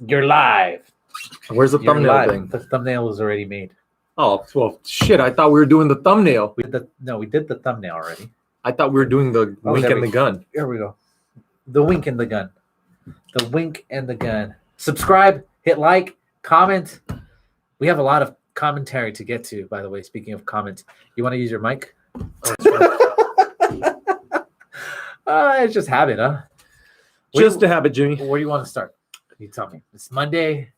You're live. Where's the You're thumbnail live. thing? The thumbnail was already made. Oh, well, shit. I thought we were doing the thumbnail. We did the thumbnail already. I thought we were doing the wink there and we the gun. Here we go. The wink and the gun. The wink and the gun. Subscribe, hit like, comment. We have a lot of commentary to get to, by the way. Speaking of comments, you want to use your mic? It's just habit, huh? Just a habit, Jimmy. Where do you want to start? You tell me. It's Monday.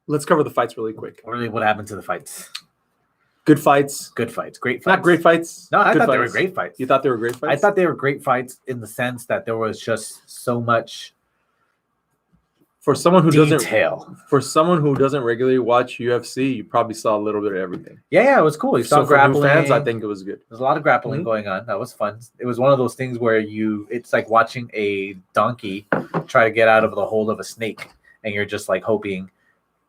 Let's cover the fights really quick. Really, what happened to the fights? Good fights. Good fights. Great fights. Not great fights. No, I Good thought they were fights. great fights. You thought they were great fights? I thought they were great fights in the sense that there was just so much for someone who detail. For someone who doesn't regularly watch UFC, you probably saw a little bit of everything. Yeah, it was cool. You saw So grappling. for new fans, I think it was good. There's a lot of grappling going on. That was fun. It was one of those things where it's like watching a donkey try to get out of the hold of a snake, and you're just like hoping,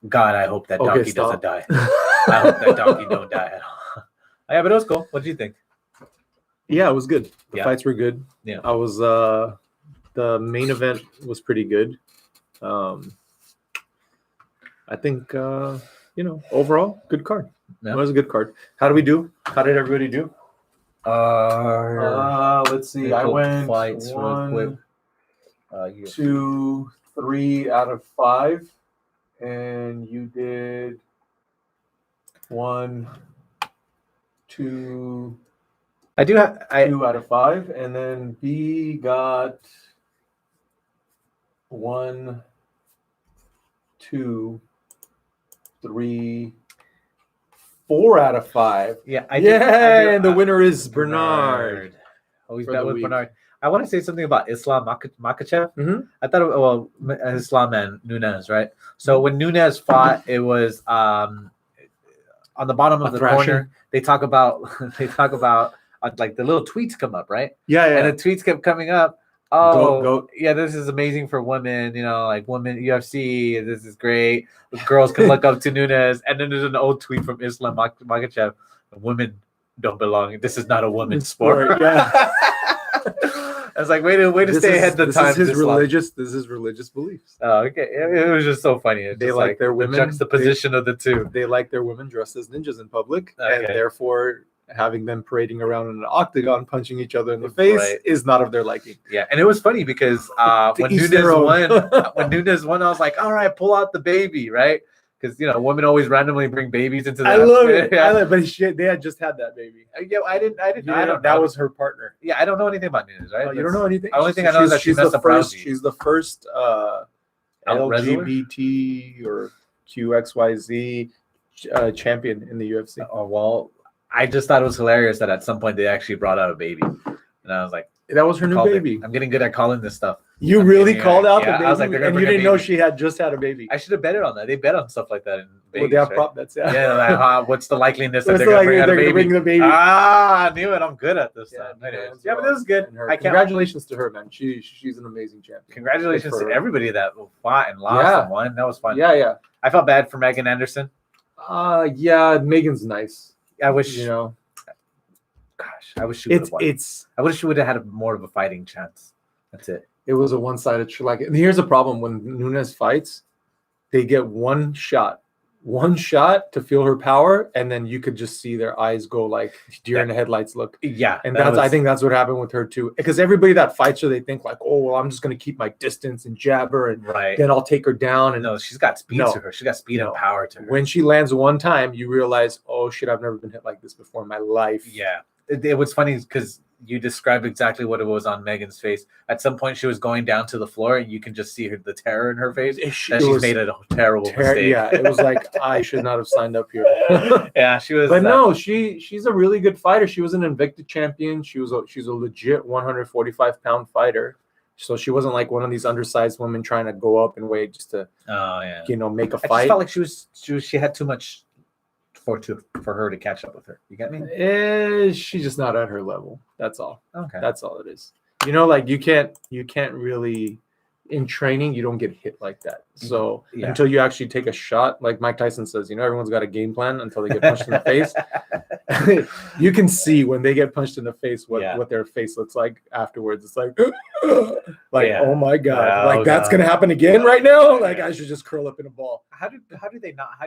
God, I hope that donkey doesn't die. I hope that donkey don't die at all. Yeah, but it was cool. What did you think? Yeah, it was good. The fights were good. Yeah. I was the main event was pretty good. I think overall good card. Yeah. It was a good card. How do we do? How did everybody do? Let's see. I went fights real quick. 2, 3 out of 5, and you did 1, 2. I do have 2 out of 5, and then B got 1, 2, 3, 4 out of 5. Yeah, and the winner is Bernard. Always For bet the with week. Bernard. I want to say something about Islam Makhachev. Mm-hmm. I thought, Islam and Nunes, right? So when Nunes fought, it was on the bottom of the corner. They talk about like the little tweets come up, right? Yeah. And the tweets kept coming up. Oh, Goat. Yeah, this is amazing for women. Like women UFC. This is great. Girls can look up to Nunes. And then there's an old tweet from Islam Makhachev. Women don't belong. This is not a women's sport. Yeah. I was like, way to stay ahead of the time. This is his religious beliefs. Oh, okay. It was just so funny. They like their women. The juxtaposition of the two. They like their women dressed as ninjas in public, Okay. and therefore having them parading around in an octagon, punching each other in the face, is not of their liking. Yeah, and it was funny because when Nunes won, I was like, all right, pull out the baby, right? Because women always randomly bring babies into that. I love it. Yeah. But they had just had that baby. Yeah, I didn't. I don't know. That was her partner. Yeah, I don't know anything about Nunes, right? Oh, you don't know anything. The only thing I know is that she's the first. She's the first LGBT or QXYZ champion in the UFC. Oh well, I just thought it was hilarious that at some point they actually brought out a baby, and I was like, that was her new baby. I'm getting good at calling this stuff. You really called out the baby, I was like, and you didn't know she had just had a baby. I should have betted on that. They bet on stuff like that in Vegas. Well, they have prop bets, yeah. Like, what's the likeliness that they're going to bring out a baby? Bring the baby? I knew it. I'm good at this stuff. Yeah, but this is good. Congratulations to her, man. She's an amazing champion. Congratulations to everybody that fought and lost and won. That was fun. Yeah. I felt bad for Megan Anderson. Yeah, Megan's nice. I wish Gosh, I wish she would have won. I wish she would have had more of a fighting chance. That's it. It was a one-sided and here's the problem: when Nunes fights, they get one shot to feel her power, and then you could just see their eyes go like deer in the headlights look. Yeah, and I think that's what happened with her too. Because everybody that fights her, they think like, oh well, I'm just gonna keep my distance and jab her, and then I'll take her down. And no, she's got speed to her. She got speed and power to her. When she lands one time, you realize, oh shit, I've never been hit like this before in my life. Yeah, it was funny because you described exactly what it was on Megan's face. At some point, she was going down to the floor, and you can just see the terror in her face. She's made a terrible mistake. Yeah, it was like I should not have signed up here. Yeah, she was. But no, she's a really good fighter. She was an Invicta champion. She's a legit 145-pound fighter. So she wasn't like one of these undersized women trying to go up in weight just to make a fight. I just felt like she had too much for her to catch up with her. You get me? She's just not at her level. That's all. Okay. That's all it is. Like you can't really in training, you don't get hit like that. So until you actually take a shot, like Mike Tyson says, everyone's got a game plan until they get punched in the face. You can see when they get punched in the face what their face looks like afterwards. It's like, oh my God, that's gonna happen again right now. Like I should just curl up in a ball. How do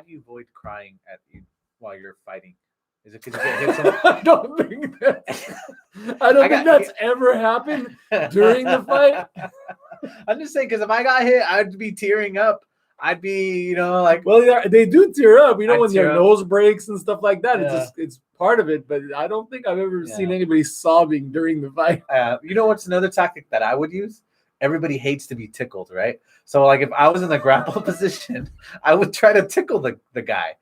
you avoid crying while you're fighting? Is it because you get hit? I don't think that's ever happened during the fight. I'm just saying, because if I got hit, I'd be tearing up. I'd be, like. Well, they do tear up. When your nose breaks and stuff like that. Yeah. It's part of it. But I don't think I've ever seen anybody sobbing during the fight. What's another tactic that I would use? Everybody hates to be tickled, right? So, like, if I was in the grapple position, I would try to tickle the guy.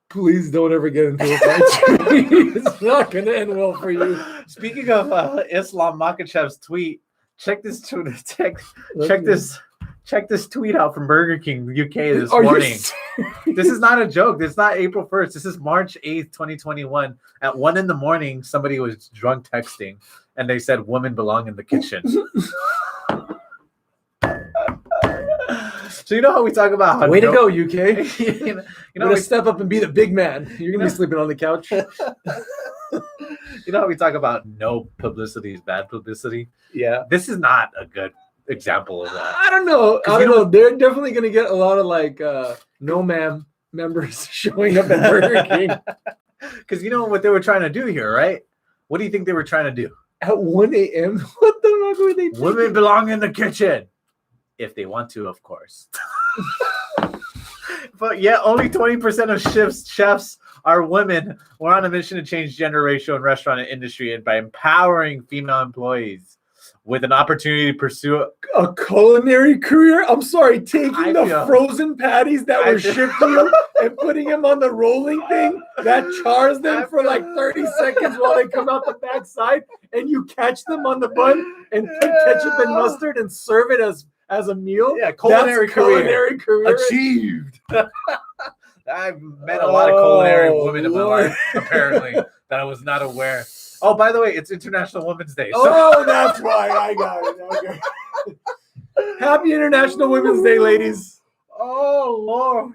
Please don't ever get into a fight. It's not going to end well for you. Speaking of Islam Makhachev's tweet, check this tweet out from Burger King UK this morning. This is not a joke. This is not April 1st. This is March 8th, 2021. At 1 a.m, somebody was drunk texting, and they said, "Women belong in the kitchen." So how we talk about way to go, UK. you know, step up and be the big man. You're gonna be sleeping on the couch. How we talk about no publicity is bad publicity. Yeah, this is not a good example of that. I don't know. They're definitely gonna get a lot of no ma'am members showing up at Burger King. Because you know what they were trying to do here, right? What do you think they were trying to do? At 1 a.m.? What the fuck were they doing? Women belong in the kitchen. If they want to, of course. But yet only 20% of chefs are women. We're on a mission to change gender ratio in restaurant industry and by empowering female employees with an opportunity to pursue a culinary career. I'm sorry, taking the frozen patties that were shipped to you and putting them on the rolling thing that chars them for like 30 seconds while they come out the backside, and you catch them on the bun and put ketchup and mustard and serve it as a meal. Yeah, culinary career achieved. I've met a lot of culinary women in my life, apparently, that I was not aware. Oh, by the way, it's International Women's Day. So. Oh, that's why I got it. Okay. Happy International Women's Day, ladies. Oh, Lord.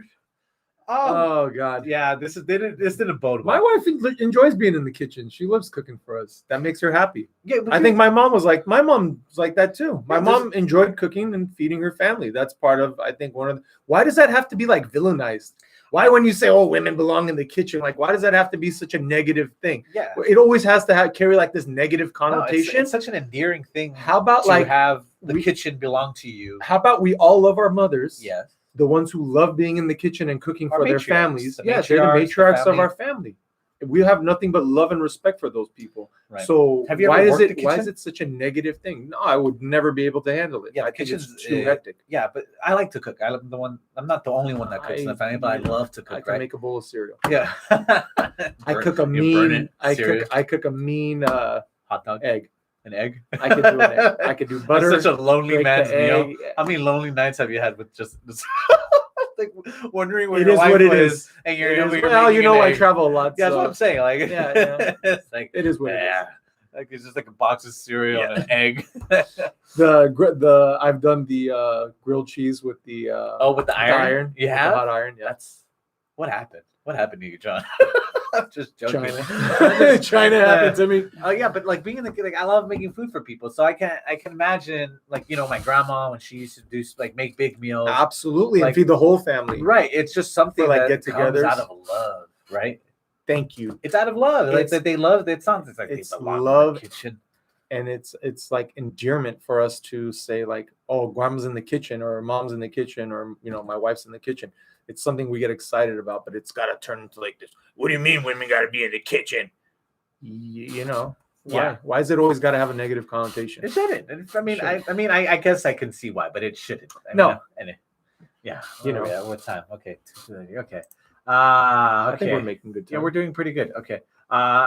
Oh God. Yeah, this didn't bode well. My wife enjoys being in the kitchen. She loves cooking for us. That makes her happy. Yeah, I think my mom's like that too. My mom enjoyed cooking and feeding her family. That's part of, I think, why does that have to be like villainized? Why, when you say, "Oh, women belong in the kitchen," like, why does that have to be such a negative thing? Yeah, it always has to carry like this negative connotation. No, it's such an endearing thing. How about have the kitchen belong to you? How about we all love our mothers? Yes, the ones who love being in the kitchen and cooking for their families. They're the matriarchs of our family. We have nothing but love and respect for those people. Right. So why is it such a negative thing? No, I would never be able to handle it. Yeah, I think it's too hectic. Yeah, but I like to cook. I'm not the only one that cooks in the family, but I love to cook. I can make a bowl of cereal. Yeah. I cook a mean hot dog egg. An egg? I could do an egg. I could do butter. It's such a lonely man's meal. How many lonely nights have you had with just like wondering where your wife is, and you're I travel a lot. Yeah, that's what I'm saying. Like, it's like it is what it is. Like it's just like a box of cereal and an egg. I've done the grilled cheese with the with the iron. You have the hot iron. Yeah. That's what happened. What happened to you, John? I'm just joking. China happened to me. Oh yeah, but like being in the I love making food for people, so I can imagine my grandma when she used to do make big meals. Absolutely, and feed the whole family. Right. It's just something that get-togethers comes out of love, right? Thank you. It's out of love. Like that they love. It sounds like it's they belong love in the kitchen, and it's like endearment for us to say like, oh, grandma's in the kitchen, or mom's in the kitchen, or my wife's in the kitchen. It's something we get excited about, but it's got to turn into like this. What do you mean women got to be in the kitchen? Why? Why is it always got to have a negative connotation? It shouldn't. I guess I can see why, but it shouldn't. Yeah. What time? Okay. 2:30. Okay. I think we're making good time. Yeah, we're doing pretty good. Okay.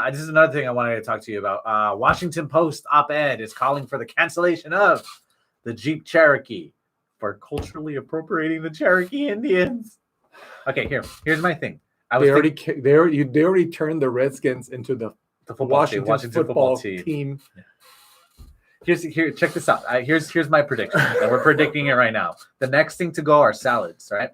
This is another thing I wanted to talk to you about. Washington Post op-ed is calling for the cancellation of the Jeep Cherokee for culturally appropriating the Cherokee Indians. Okay, here's my thing. They already turned the Redskins into the Washington football team. Here. Check this out. Here's my prediction, and we're predicting it right now. The next thing to go are salads, right?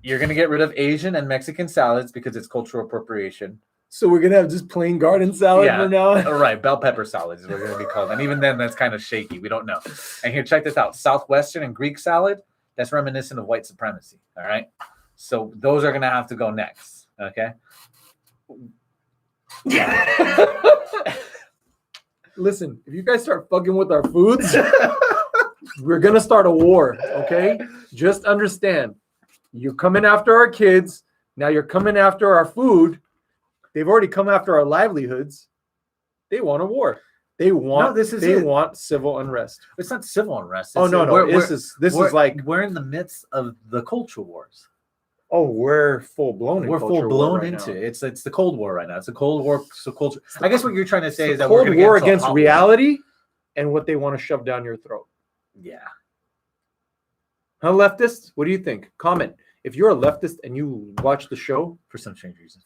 You're gonna get rid of Asian and Mexican salads because it's cultural appropriation. So we're gonna have just plain garden salad for now. All right, bell pepper salads is what we're gonna be called, and even then, that's kind of shaky. We don't know. And here, check this out: Southwestern and Greek salad. That's reminiscent of white supremacy. All right, so those are gonna have to go next. Okay. Listen, if you guys start fucking with our foods, we're gonna start a war. Okay, just understand. You're coming after our kids. Now you're coming after our food. They've already come after our livelihoods. They want a war. They want want civil unrest. It's not civil unrest. This is like we're in the midst of the culture wars. Oh, we're full blown. We're full blown into it. It's the Cold War right now. It's a Cold War. So culture. I guess what you're trying to say is that Cold we're war against reality and what they want to shove down your throat. Yeah. Huh, leftists? What do you think? Comment. If you're a leftist and you watch the show for some strange reason,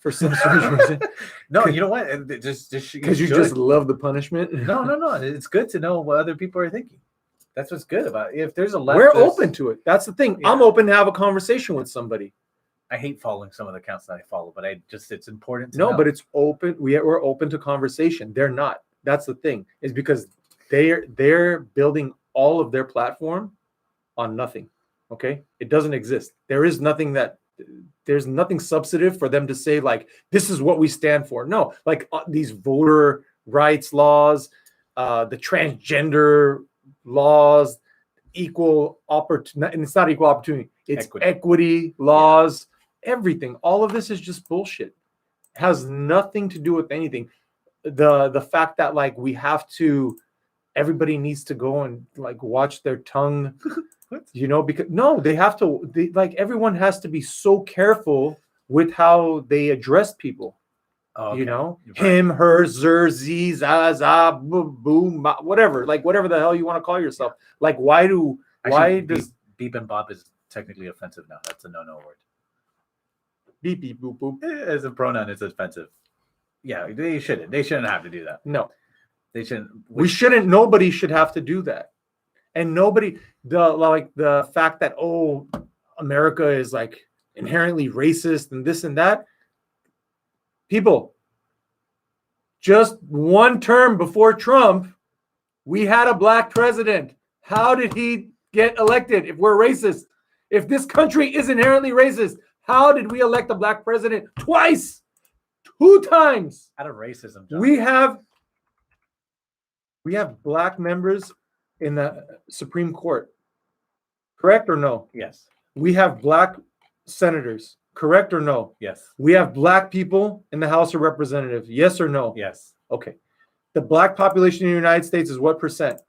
no, you know what? Just because you just love the punishment. No. It's good to know what other people are thinking. That's what's good about it. If there's a leftist, we're open to it. That's the thing. Yeah. I'm open to have a conversation with somebody. I hate following some of the accounts that I follow, but it's important to know. But it's open. We're open to conversation. They're not. That's the thing. Is because they're building all of their platform on nothing. Okay, it doesn't exist. There's nothing substantive for them to say like this is what we stand for. No, like these voter rights laws, the transgender laws, equal opportunity, and it's not equal opportunity. It's equity laws. Yeah. Everything. All of this is just bullshit. It has nothing to do with anything. The fact that like we have to, everybody needs to go and like watch their tongue. Because they have to. Everyone has to be so careful with how they address people. Okay. Him, her, zer, z, za, za, boom, whatever. Like whatever the hell you want to call yourself. Like why does beep and bop is technically offensive now? That's a no word. Beep beep boop boop. As a pronoun, it's offensive. Yeah, they shouldn't. They shouldn't have to do that. No, they shouldn't. We shouldn't. Nobody should have to do that. And nobody, the fact that, America is like inherently racist and this and that. People, just one term before Trump, we had a black president. How did he get elected if we're racist? If this country is inherently racist, how did we elect a black president twice? 2 times. Out of racism, John. We have black members in the Supreme Court. Correct or no? Yes. We have black senators. Correct or no? Yes. We have black people in the House of Representatives. Yes or no? Yes. Okay. The black population in the United States is what percent?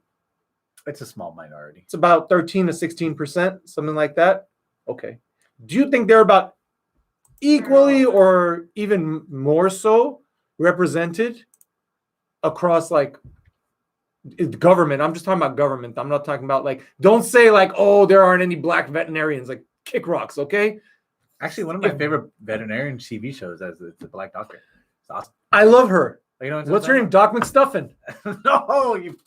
It's a small minority. It's about 13 to 16%, something like that. Okay. Do you think they're about equally or even more so represented across like government? I'm just talking about government. I'm not talking about like, don't say like, there aren't any black veterinarians. Like kick rocks, okay? Actually, one of my favorite veterinarian TV shows is the Black Doctor. It's awesome. I love her. What's her name? Doc McStuffin. No, you.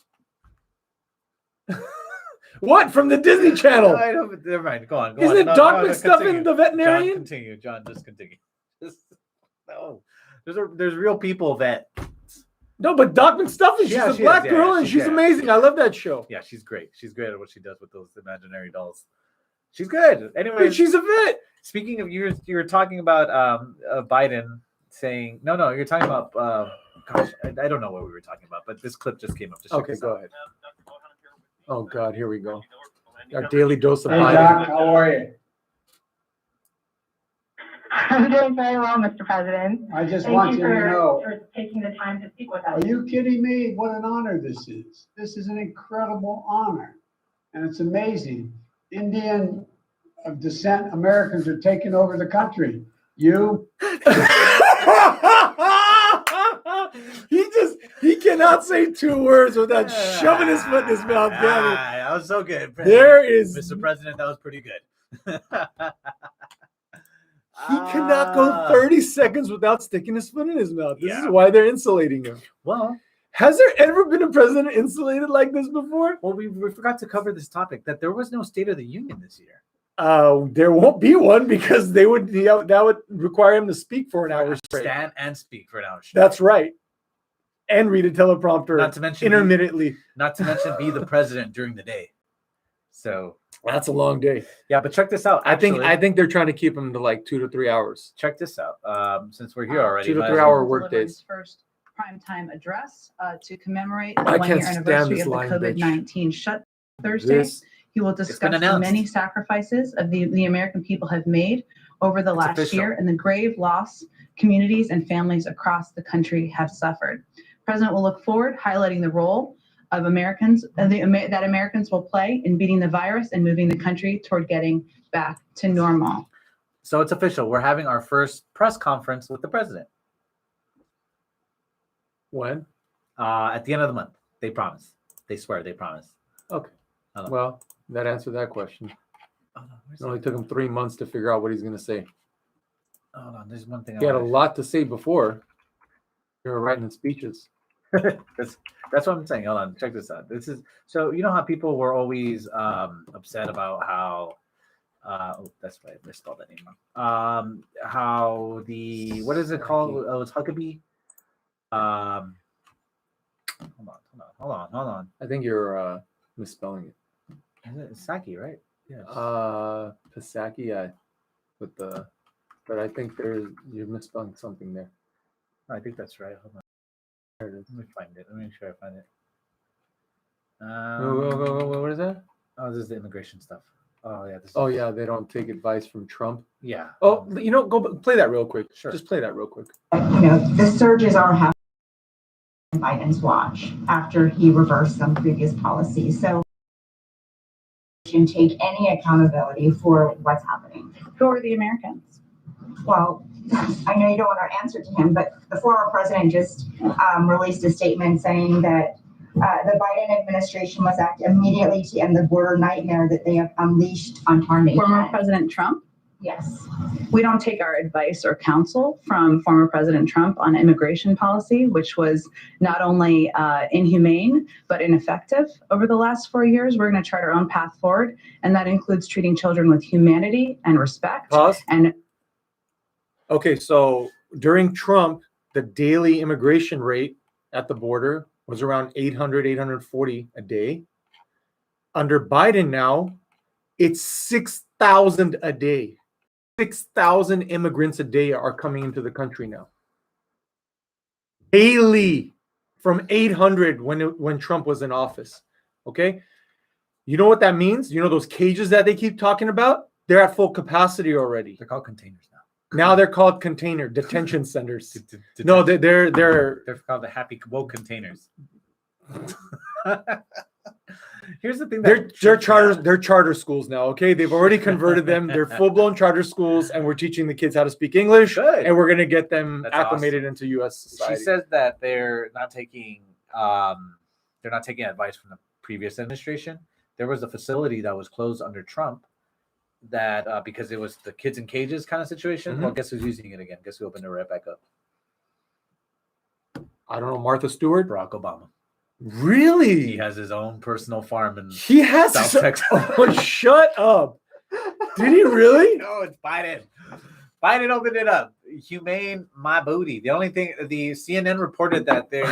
What from the Disney Channel? I don't. Never mind. Go on. Isn't it Doc McStuffin the veterinarian? John, just continue. No, there's real people that. No, but Doc McStuffin, she's a black girl, and she's amazing. I love that show. Yeah, she's great. She's great at what she does with those imaginary dolls. She's good. Anyway, she's a vet. Speaking of, you were talking about Biden saying no. You're talking about gosh, I don't know what we were talking about, but this clip just came up. Okay, go ahead. Oh God, here we go. Our daily dose of Biden. Doc, how are you? I'm doing very well, Mr. President. I just want you to know. For taking the time to speak with us. Are you kidding me? What an honor this is. This is an incredible honor. And it's amazing. Indian of descent Americans are taking over the country. You. He cannot say 2 words without shoving his foot in his mouth. That was so good. Mr. President, that was pretty good. He cannot go 30 seconds without sticking his foot in his mouth. This is why they're insulating him. Well, Has there ever been a president insulated like this before? Well, we forgot to cover this topic that there was no State of the Union this year. There won't be one because that would require him to speak for an hour straight. Stand and speak for an hour straight. That's right. And read a teleprompter not to mention intermittently. Not to mention be the president during the day. So that's a long day. Yeah, but check this out. Actually, I think they're trying to keep him to like 2 to 3 hours. Check this out. Since we're here already, 2 to 3 hour work days. First primetime address to commemorate the 1-year anniversary of the COVID-19 shut Thursday. He will discuss the many sacrifices of the American people have made over the last year and the grave loss communities and families across the country have suffered. The President will look forward, highlighting the role of Americans that Americans will play in beating the virus and moving the country toward getting back to normal. So it's official. We're having our first press conference with the president. When? At the end of the month. They promise. They swear. They promise. Okay. Well, that answered that question. It only took him 3 months to figure out what he's going to say. Hold on. There's one thing. He had a lot to say before. You were writing speeches. That's what I'm saying. Hold on. Check this out. This is so you know how people were always upset about how that's why I misspelled that name. How the what is it called? Oh, it's Huckabee. Hold on. I think you're misspelling it. It's Psaki, right? Yeah. Psaki, yeah. But I think you're misspelling something there. I think that's right. Hold on. There it is. Let me find it. Let me make sure I find it. What is that? Oh, this is the immigration stuff. Oh yeah. Yeah. They don't take advice from Trump. Yeah. Oh, go play that real quick. Sure. Just play that real quick. The surges are happening on Biden's watch after he reversed some previous policies. So take any accountability for what's happening. Who are the Americans? Well, I know you don't want our answer to him, but the former president just released a statement saying that the Biden administration must act immediately to end the border nightmare that they have unleashed on our nation. Former President Trump? Yes. We don't take our advice or counsel from former President Trump on immigration policy, which was not only inhumane, but ineffective over the last 4 years. We're going to chart our own path forward, and that includes treating children with humanity and respect. Pause. And okay, so during Trump, the daily immigration rate at the border was around 800, 840 a day. Under Biden now, it's 6,000 a day. 6,000 immigrants a day are coming into the country now. Daily, from 800 when Trump was in office. Okay? You know what that means? You know those cages that they keep talking about? They're at full capacity already. They're called containers now. Now they're called container detention centers. No, they're called the happy woke containers. Here's the thing. They're charter schools now. Okay, they've already converted them. They're full-blown charter schools, and we're teaching the kids how to speak English. Good. And we're gonna get them That's acclimated awesome. into U.S. society. She says that they're not taking advice from the previous administration. There was a facility that was closed under Trump that because it was the kids in cages kind of situation. Mm-hmm. Well, guess who's using it again? Guess who opened it right back up? I don't know, Martha Stewart. Barack Obama. Really? He has his own personal farm in He has South Texas. Oh, shut up! Did he really? No, it's Biden. Biden opened it up. Humane, my booty. The only thing the CNN reported that the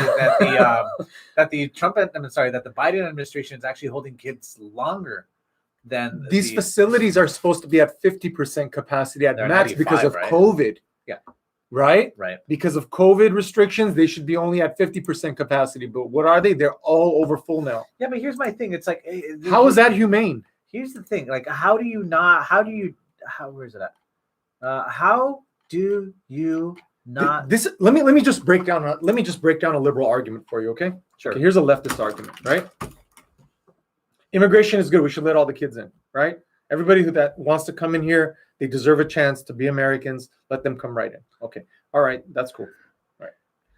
Biden administration is actually holding kids longer than these facilities are supposed to be at 50% capacity at max because of COVID. Yeah. Right? Right. Because of COVID restrictions, they should be only at 50% capacity. But what are they? They're all over full now. Yeah, but here's my thing. It's like, how is that humane? Here's the thing. Like, where is it at? How do you not? Let me just break down a liberal argument for you, okay? Sure. Okay, here's a leftist argument, right? Immigration is good. We should let all the kids in, right? Everybody that wants to come in here, they deserve a chance to be Americans. Let them come right in. Okay. All right. That's cool. All right.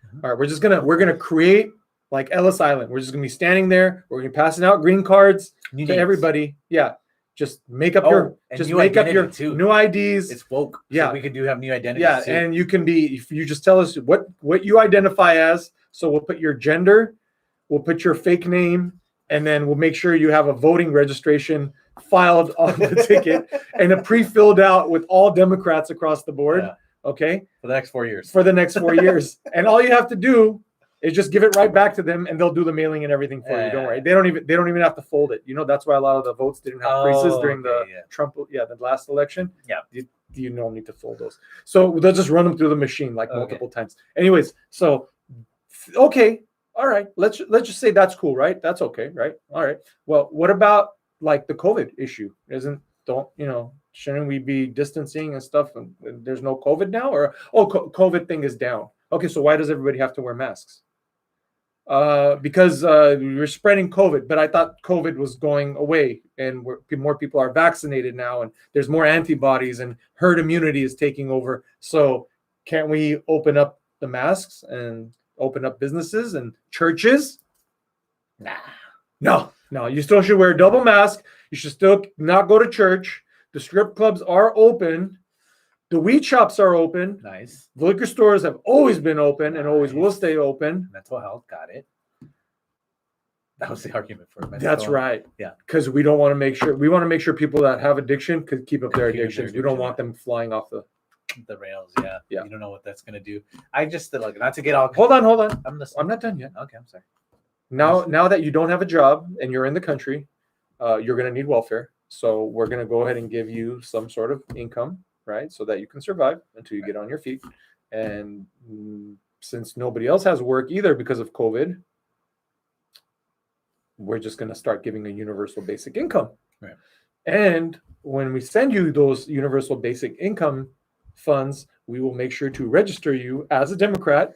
Mm-hmm. All right. We're gonna create like Ellis Island. We're just gonna be standing there. We're gonna be passing out green cards to everybody. Yeah. Just make up your new IDs. It's woke. Yeah. So we could have new identities. Yeah. too. And you can be, if you just tell us what you identify as. So we'll put your gender, we'll put your fake name, and then we'll make sure you have a voting registration filed on the ticket and a pre-filled out with all Democrats across the board. Yeah. Okay. For the next 4 years. For the next 4 years. And all you have to do is just give it right back to them, and they'll do the mailing and everything for you. Don't worry. They don't even have to fold it. That's why a lot of the votes didn't have creases during the Trump, the last election. Yeah. You don't need to fold those. So they'll just run them through the machine like multiple times. Anyways, so okay. All right. Let's just say that's cool, right? That's okay, right? All right. Well, what about like the COVID issue? Shouldn't we be distancing and stuff? And there's no COVID now, or COVID thing is down. Okay, so why does everybody have to wear masks? Because we're spreading COVID, but I thought COVID was going away, and more people are vaccinated now, and there's more antibodies, and herd immunity is taking over. So can't we open up the masks and open up businesses and churches? No. You still should wear a double mask. You should still not go to church. The strip clubs are open. The weed shops are open. Nice. The liquor stores have always been open and always will stay open. Mental health, got it. That was the argument for mental That's health. right. Yeah. Because we want to make sure people that have addiction could keep up their addictions. We don't want them flying off the rails. Yeah. Yeah. You don't know what that's gonna do. I just not to get all. Hold on. I'm not done yet. Okay, I'm sorry. Now that you don't have a job and you're in the country, you're going to need welfare. So we're going to go ahead and give you some sort of income, right? So that you can survive until you get on your feet. And since nobody else has work either because of COVID, we're just going to start giving a universal basic income. Right. And when we send you those universal basic income funds, we will make sure to register you as a Democrat.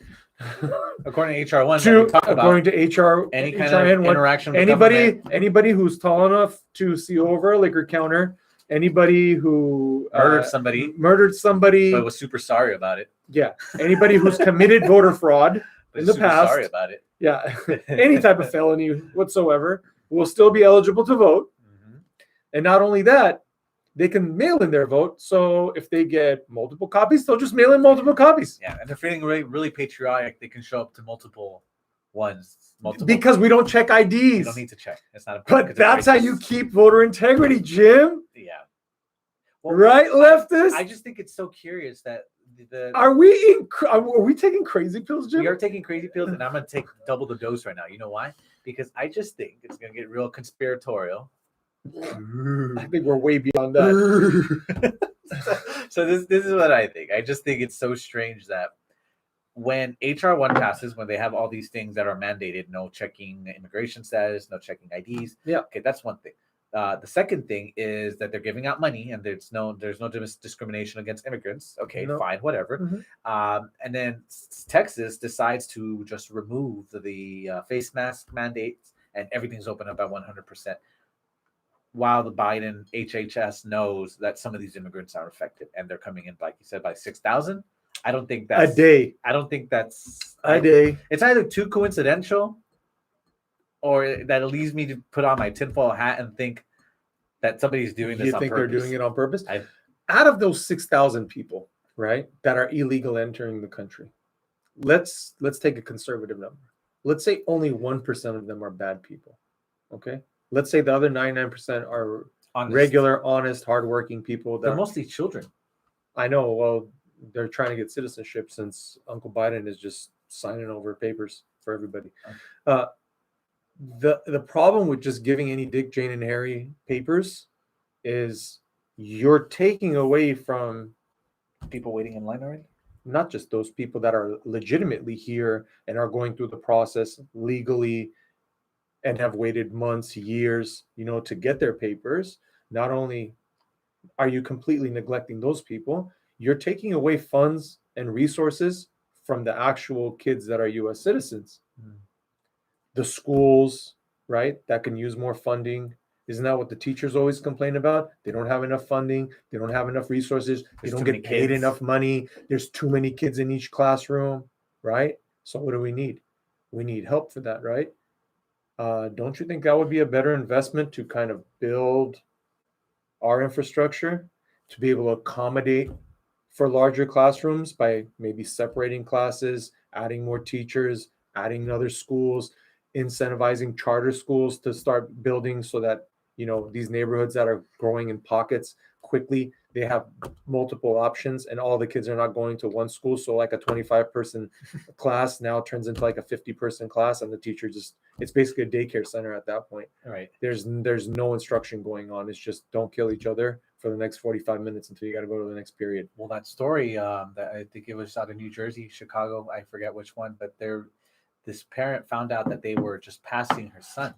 According to HR 1, according to HR, any kind of interaction with anybody who's tall enough to see over a liquor counter, anybody who murdered somebody, but was super sorry about it. Yeah, anybody who's committed voter fraud in the past, sorry about it. Yeah, any type of felony whatsoever will still be eligible to vote. Mm-hmm. And not only that, they can mail in their vote. So if they get multiple copies, they'll just mail in multiple copies. Yeah, and they're feeling really, really patriotic. They can show up to multiple ones. Because we don't check IDs. You don't need to check. It's not important. But that's how you keep voter integrity, Jim. Yeah. Well, right, leftist? I just think it's so curious that Are we taking crazy pills, Jim? We are taking crazy pills, and I'm going to take double the dose right now. You know why? Because I just think it's going to get real conspiratorial. I think we're way beyond that. So this is what I think. I just think it's so strange that when HR 1 passes, when they have all these things that are mandated, no checking immigration status, no checking IDs. Yeah. Okay, that's one thing. The second thing is that they're giving out money, and there's no discrimination against immigrants. Okay, fine, whatever. Mm-hmm. And then Texas decides to just remove the face mask mandates, and everything's open up at 100%. While the Biden HHS knows that some of these immigrants are affected, and they're coming in, like you said, by 6,000. I don't think that's a day. I don't think that's a day. It's either too coincidental, or that it leads me to put on my tinfoil hat and think that somebody's doing this on purpose. You think they're doing it on purpose? Out of those 6,000 people, right, that are illegal entering the country, let's take a conservative number. Let's say only 1% of them are bad people. Okay. Let's say the other 99% are regular, honest, hardworking people. They're mostly children. I know. Well, they're trying to get citizenship since Uncle Biden is just signing over papers for everybody. The problem with just giving any Dick, Jane, and Harry papers is you're taking away from people waiting in line already. Not just those people that are legitimately here and are going through the process legally and have waited months, years, to get their papers. Not only are you completely neglecting those people, you're taking away funds and resources from the actual kids that are U.S. citizens. The schools, right, that can use more funding. Isn't that what the teachers always complain about? They don't have enough funding. They don't have enough resources. They don't get paid enough money. There's too many kids in each classroom, right? So what do we need? We need help for that, right? Don't you think that would be a better investment to kind of build our infrastructure to be able to accommodate for larger classrooms by maybe separating classes, adding more teachers, adding other schools, incentivizing charter schools to start building so that, these neighborhoods that are growing in pockets quickly, they have multiple options and all the kids are not going to one school. So like a 25-person class now turns into like a 50-person class, and the teacher it's basically a daycare center at that point. Right. There's no instruction going on. It's just don't kill each other for the next 45 minutes until you got to go to the next period. Well, that story that I think it was out of New Jersey, Chicago, I forget which one, but this parent found out that they were just passing her son,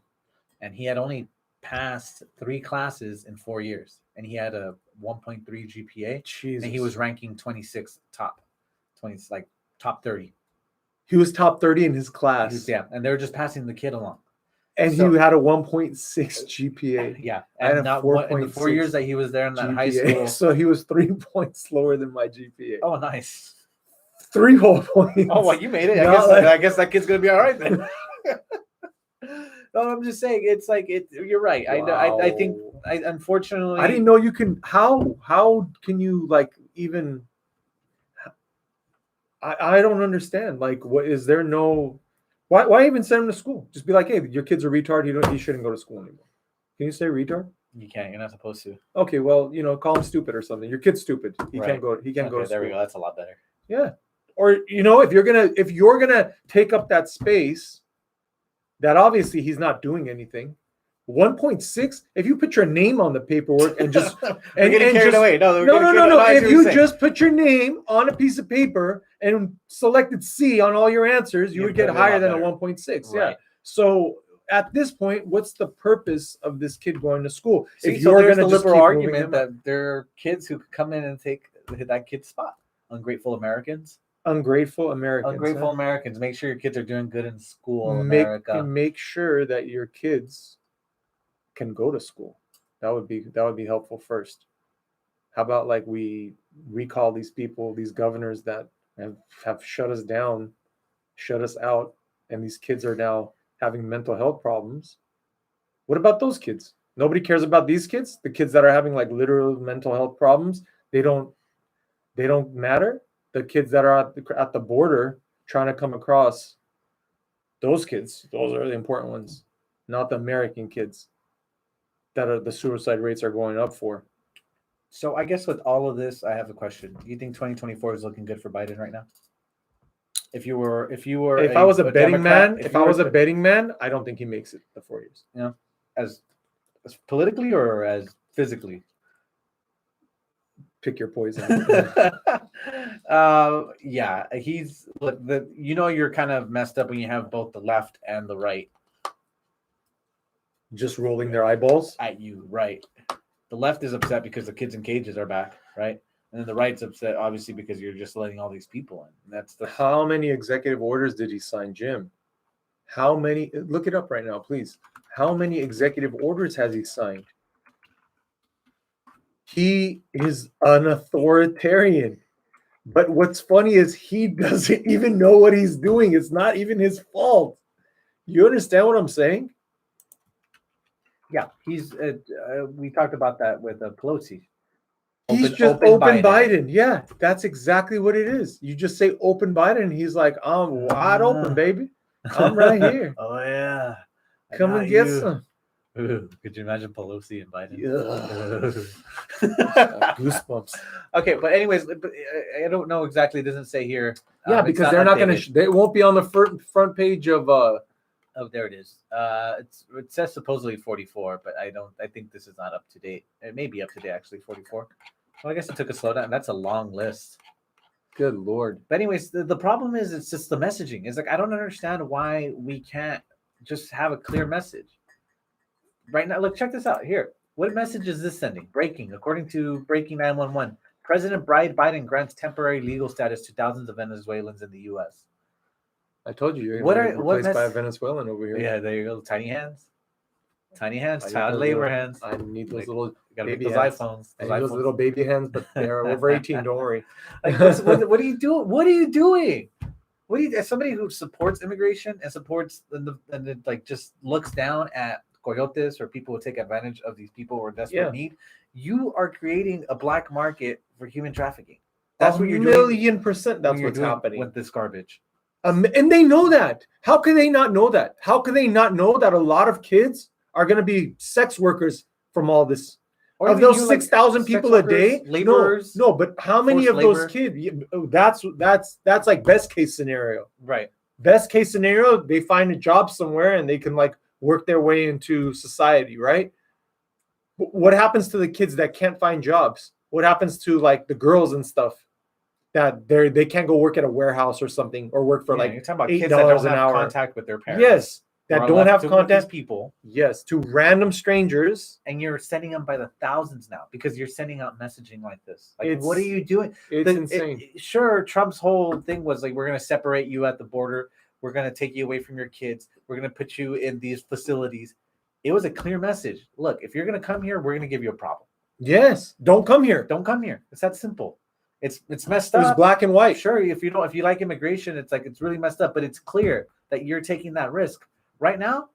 and he had only passed 3 classes in 4 years, and he had a 1.3 GPA. Jesus. And he was ranking 26 top 30. He was top 30 in his class. And they were just passing the kid along. And he had a 1.6 GPA. Yeah, and not in the 4 years that he was there in that high school. So he was 3 points lower than my GPA. Oh, nice. 3 whole points. Oh, well, you made it. I guess that kid's gonna be all right then. No, I'm just saying, it's like you're right. Wow. I think unfortunately I didn't know you can. How can you even? I don't understand. What is there no? Why even send him to school? Just be like, hey, your kid's a retard. He shouldn't go to school anymore. Can you say retard? You can't. You're not supposed to. Okay, well, call him stupid or something. Your kid's stupid. He can't go. He can't go to school. There we go. That's a lot better. Yeah. Or if you're gonna take up that space, that obviously he's not doing anything. 1.6. If you put your name on the paperwork and just and getting carried away. No. If you just put your name on a piece of paper and selected C on all your answers, you would get higher than a 1.6. Right. Yeah. So at this point, what's the purpose of this kid going to school? If you're going to liberal argument that there are kids who could come in and take that kid's spot, ungrateful Americans. Ungrateful Americans. Make sure your kids are doing good in school. Make sure that your kids can go to school. That would be helpful first. How about we recall these people, these governors that have shut us down, shut us out, and these kids are now having mental health problems. What about those kids? Nobody cares about these kids. The kids that are having literal mental health problems, they don't matter. The kids that are at the border trying to come across, those kids, those are the important ones, not the American kids that the suicide rates are going up for. So I guess with all of this, I have a question. Do you think 2024 is looking good for Biden right now? If I was a betting man, I don't think he makes it the 4 years. As politically or as physically? Pick your poison. Yeah, he's you're kind of messed up when you have both the left and the right just rolling their eyeballs at you, right? The left is upset because the kids in cages are back, right? And then the right's upset, obviously, because you're just letting all these people in. How many executive orders did he sign, Jim? How many? Look it up right now, please. How many executive orders has he signed? He is an authoritarian. But what's funny is he doesn't even know what he's doing. It's not even his fault. You understand what I'm saying? Yeah, he's. We talked about that with Pelosi. He's just open Biden. Yeah, that's exactly what it is. You just say open Biden, and he's like, I'm wide open, baby. I'm right here. Oh yeah, come and get some. Ooh, could you imagine Pelosi and Biden? Goosebumps. Okay, but anyways, I don't know exactly. It doesn't say here. Yeah, because they're not going to. They won't be on the front page of. Oh, there it is. It says supposedly 44, but I think this is not up to date. It may be up to date actually. 44. Well, I guess it took a slowdown. That's a long list. Good Lord. But anyways, the problem is it's just the messaging. It's I don't understand why we can't just have a clear message. Right now, look, check this out here. What message is this sending? Breaking. According to Breaking 911, President Biden grants temporary legal status to thousands of Venezuelans in the U.S. I told you you're going to be replaced by a Venezuelan over here. Yeah, there you go. Tiny hands, child labor hands. I need those little baby hands. iPhones. I need those little baby hands, but they're over 18. Don't worry. What are you doing? What are you doing? As somebody who supports immigration and supports and just looks down at coyotes or people who take advantage of these people who are desperate need, you are creating a black market for human trafficking. That's what you're doing. 1,000,000%. That's what's happening with this garbage. And they know that. How can they not know that? How can they not know that a lot of kids are going to be sex workers from all this? Or of those 6,000 people a day, laborers, no, but how many of those kids? That's like best case scenario, right? Best case scenario, they find a job somewhere and they can like work their way into society, right? What happens to the kids that can't find jobs? What happens to like the girls and stuff that they can't go work at a warehouse or something or work for like you're talking about kids that don't have contact with their parents. Yes. That don't have contact people. Yes, to random strangers. And you're sending them by the thousands now because you're sending out messaging like this. Like, what are you doing? It's insane. Sure, Trump's whole thing was like, we're going to separate you at the border. We're going to take you away from your kids. We're going to put you in these facilities. It was a clear message. Look, if you're going to come here, we're going to give you a problem. Yes. Don't come here. Don't come here. It's that simple. It's messed up. It's black and white. Sure, if you like immigration, it's like it's really messed up, but it's clear that you're taking that risk. Right now,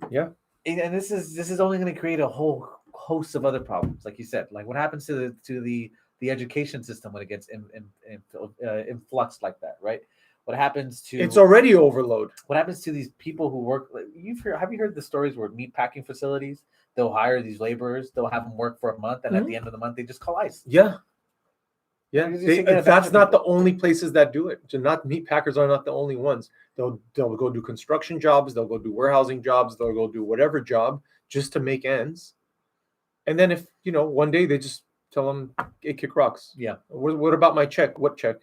yeah, and this is only going to create a whole host of other problems, like you said. Like what happens to the education system when it gets influxed like that, right? What happens to it's already overload. What happens to these people who work? Have you heard the stories where meat packing facilities they'll hire these laborers, they'll have them work for a month, and at the end of the month they just call ICE. Yeah. Yeah, that's not the only places that do it. Not meat packers are not the only ones. They'll go do construction jobs. They'll go do warehousing jobs. They'll go do whatever job just to make ends. And then if one day they just tell them, "Hey, kick rocks." Yeah. What about my check? What check?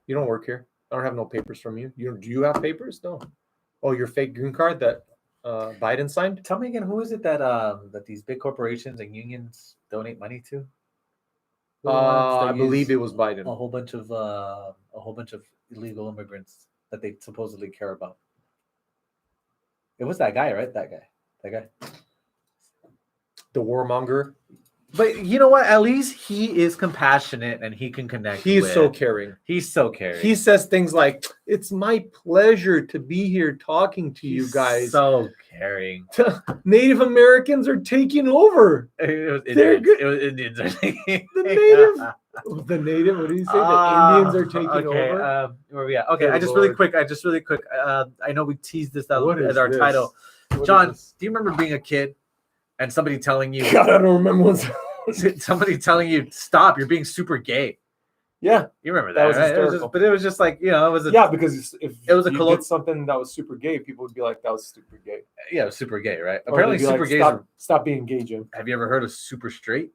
You don't work here. I don't have no papers from you. Do you have papers? No. Oh, your fake green card that Biden signed. Tell me again, who is it that these big corporations and unions donate money to? I believe it was Biden. A whole bunch of illegal immigrants that they supposedly care about. It was that guy, right? That guy. The warmonger. But you know what? At least he is compassionate and he can connect. He's so caring. He's so caring. He says things like, "It's my pleasure to be here talking to you guys." So caring. Native Americans are taking over. They're good. It was Indians are taking. The native. What do you say? The Indians are taking over. Where are we at? Okay, I just really quick. I know we teased this out as our title. John, do you remember being a kid? And somebody telling you, God, I don't remember somebody telling you, stop, you're being super gay. Yeah. You remember that, right? It was just like, it was because if it was you did something that was super gay, people would be like, that was super gay. Yeah, it was super gay, right? Or apparently super like, gay. Stop being gay, Jim. Have you ever heard of super straight?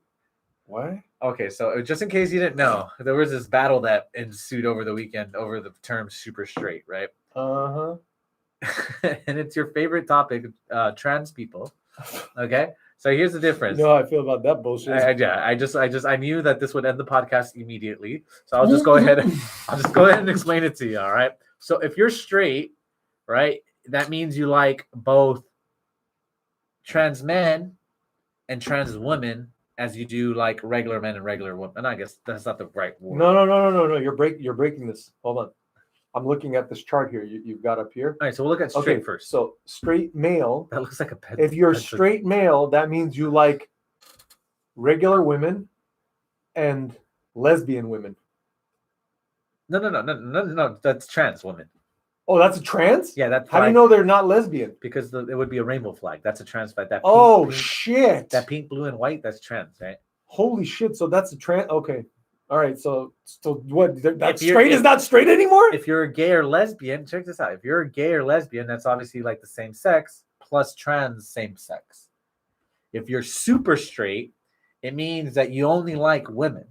What? Okay, so just in case you didn't know, there was this battle that ensued over the weekend over the term super straight, right? Uh-huh. And it's your favorite topic, trans people. Okay, so here's the difference. You know how I feel about that bullshit. I knew that this would end the podcast immediately, so I'll just go ahead and explain it to you. All right. So if you're straight, right, that means you like both trans men and trans women as you do like regular men and regular women. And I guess that's not the right word. No. You're breaking this. Hold on. I'm looking at this chart here you've got up here. All right, so we'll look at straight first. So straight male. That looks like a pet. If you're straight male, that means you like regular women and lesbian women. No. That's trans women. Oh, that's a trans? Yeah, that's. How do you know they're not lesbian? Because it would be a rainbow flag. That's a trans flag. Shit! That pink, blue, and white. That's trans, right? Holy shit! So that's a trans. Okay. All right, so what? That straight is not straight anymore? If you're a gay or lesbian, check this out. If you're a gay or lesbian, that's obviously like the same sex plus trans same sex. If you're super straight, it means that you only like women.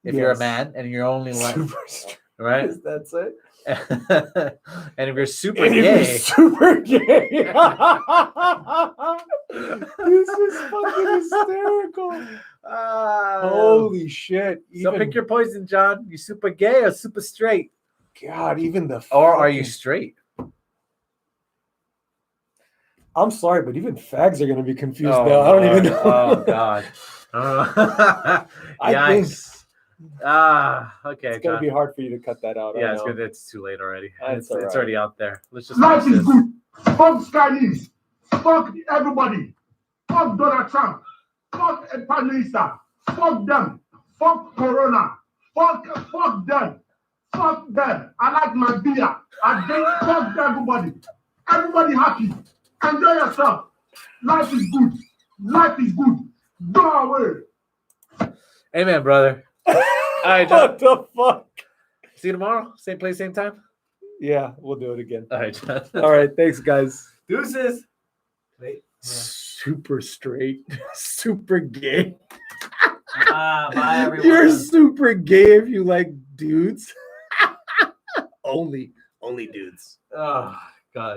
If you're a man and you're only like super straight, right? That's it. And if you're super gay, this is fucking hysterical. Holy shit! So pick your poison, John. You super gay or super straight? God, even the or are you straight? I'm sorry, but even fags are going to be confused now. I don't even know. Oh God! I think. Okay. It's gonna be hard for you to cut that out. Yeah, it's good. It's too late already. It's right. already out there. Let's just. Life is good. Fuck Chinese. Fuck everybody. Fuck Donald Trump. Fuck Panista. Fuck them. Fuck Corona. Fuck them. Fuck them. I like my beer. I drink. Fuck everybody. Everybody happy. Enjoy yourself. Life is good. Life is good. Go away. Amen, brother. All right, John. What the fuck? See you tomorrow. Same place, same time. Yeah, we'll do it again. All right, John. All right, thanks, guys. Deuces. Super straight, super gay. Bye, everyone. You're super gay if you like dudes. only dudes. Oh gosh.